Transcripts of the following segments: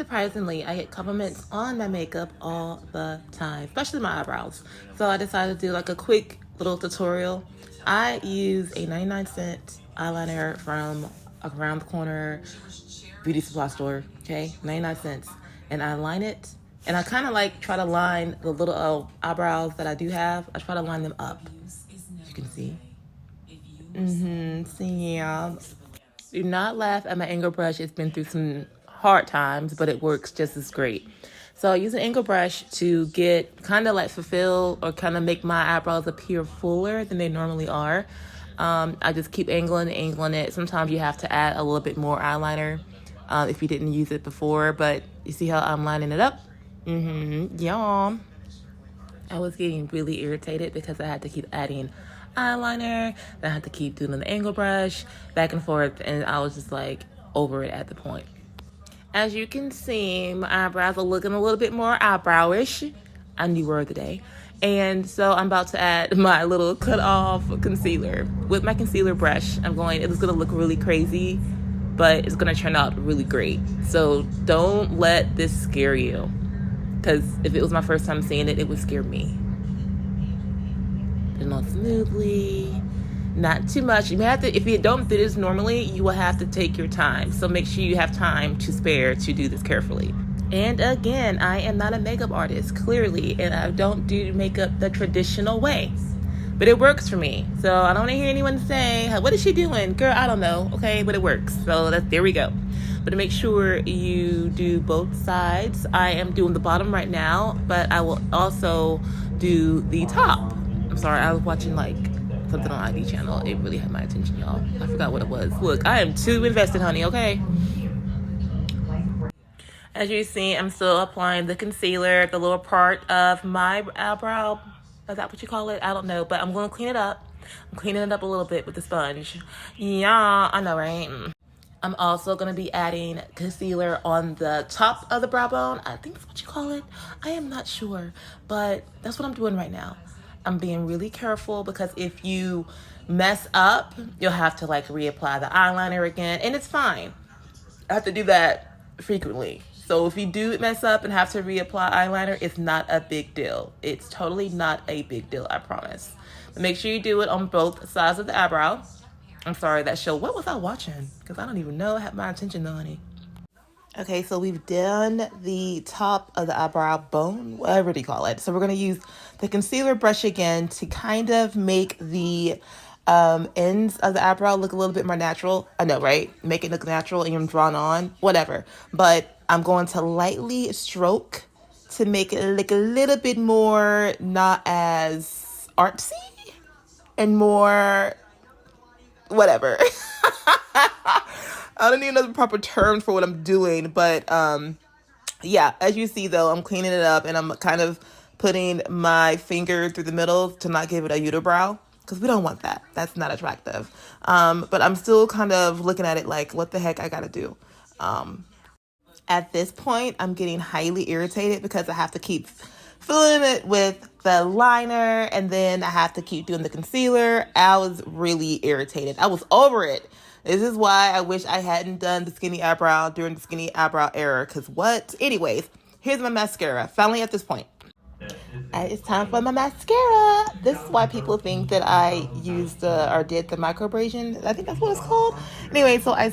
surprisingly, I get compliments on my makeup all the time, especially my eyebrows. So I decided to do like a quick little tutorial. I use a 99-cent eyeliner from around the corner beauty supply store, okay? 99 cents. And I line it, and I kind of like try to line the little eyebrows that I do have. I try to line them up. You can see. See, yeah. Do not laugh at my angle brush. It's been through some hard times, but it works just as great. So I use an angle brush to get kind of like fulfill or kind of make my eyebrows appear fuller than they normally are. I just keep angling it. Sometimes you have to add a little bit more eyeliner if you didn't use it before, but you see how I'm lining it up? Yum. I was getting really irritated because I had to keep adding eyeliner, then I had to keep doing the angle brush back and forth, and I was just like over it at the point. As you can see, my eyebrows are looking a little bit more eyebrowish. A new word today. And so I'm about to add my little cut off concealer. With my concealer brush, it's gonna look really crazy, but it's gonna turn out really great. So don't let this scare you, because if it was my first time seeing it, it would scare me. Put it on smoothly, not too much. You may have to, if you don't do this normally, you will have to take your time. So make sure you have time to spare to do this carefully. And again, I am not a makeup artist, clearly, and I don't do makeup the traditional way. But it works for me. So I don't want to hear anyone say, what is she doing? Girl, I don't know. Okay, but it works. So there we go. But make sure you do both sides. I am doing the bottom right now, but I will also do the top. I'm sorry, I was watching like something on ID channel. It really had my attention, y'all. I forgot what it was. Look, I am too invested, honey, okay? As you see, I'm still applying the concealer, the lower part of my eyebrow. Is that what you call it? I don't know, but I'm going to clean it up. I'm cleaning it up a little bit with the sponge. Yeah, I know, right? I'm also going to be adding concealer on the top of the brow bone. I think that's what you call it. I am not sure, but that's what I'm doing right now. I'm being really careful because if you mess up, you'll have to like reapply the eyeliner again, and it's fine. I have to do that frequently. So if you do mess up and have to reapply eyeliner, it's not a big deal. It's totally not a big deal, I promise. But make sure you do it on both sides of the eyebrow. I'm sorry, that show, what was I watching? Because I don't even know, I have my attention though, honey. Okay, so we've done the top of the eyebrow bone, whatever you call it. So we're gonna use the concealer brush again to kind of make the ends of the eyebrow look a little bit more natural. I know, right? Make it look natural and drawn on, whatever. But I'm going to lightly stroke to make it look a little bit more not as artsy and more whatever. I don't even know the proper terms for what I'm doing, but yeah, as you see though, I'm cleaning it up and I'm kind of putting my finger through the middle to not give it a unibrow, because we don't want that. That's not attractive. But I'm still kind of looking at it like, what the heck I gotta do? At this point, I'm getting highly irritated because I have to keep filling it with the liner and then I have to keep doing the concealer. I was really irritated. I was over it. This is why I wish I hadn't done the skinny eyebrow during the skinny eyebrow era, because what? Anyways, here's my mascara. Finally at this point. It's time for my mascara. This is why people think that I used or did the microabrasion. I think that's what it's called. Anyway, so I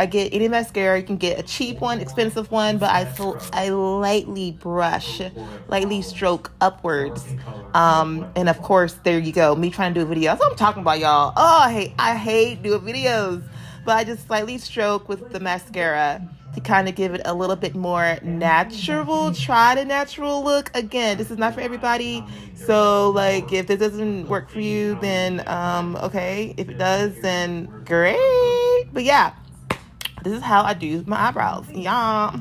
get any mascara. You can get a cheap one, expensive one, but I lightly brush, lightly stroke upwards. And of course, there you go. Me trying to do a video. That's what I'm talking about, y'all. Oh, I hate doing videos. But I just slightly stroke with the mascara to kind of give it a little bit more natural, try the natural look. Again, this is not for everybody. So like, if this doesn't work for you, then okay. If it does, then great. But yeah, this is how I do my eyebrows. Yeah.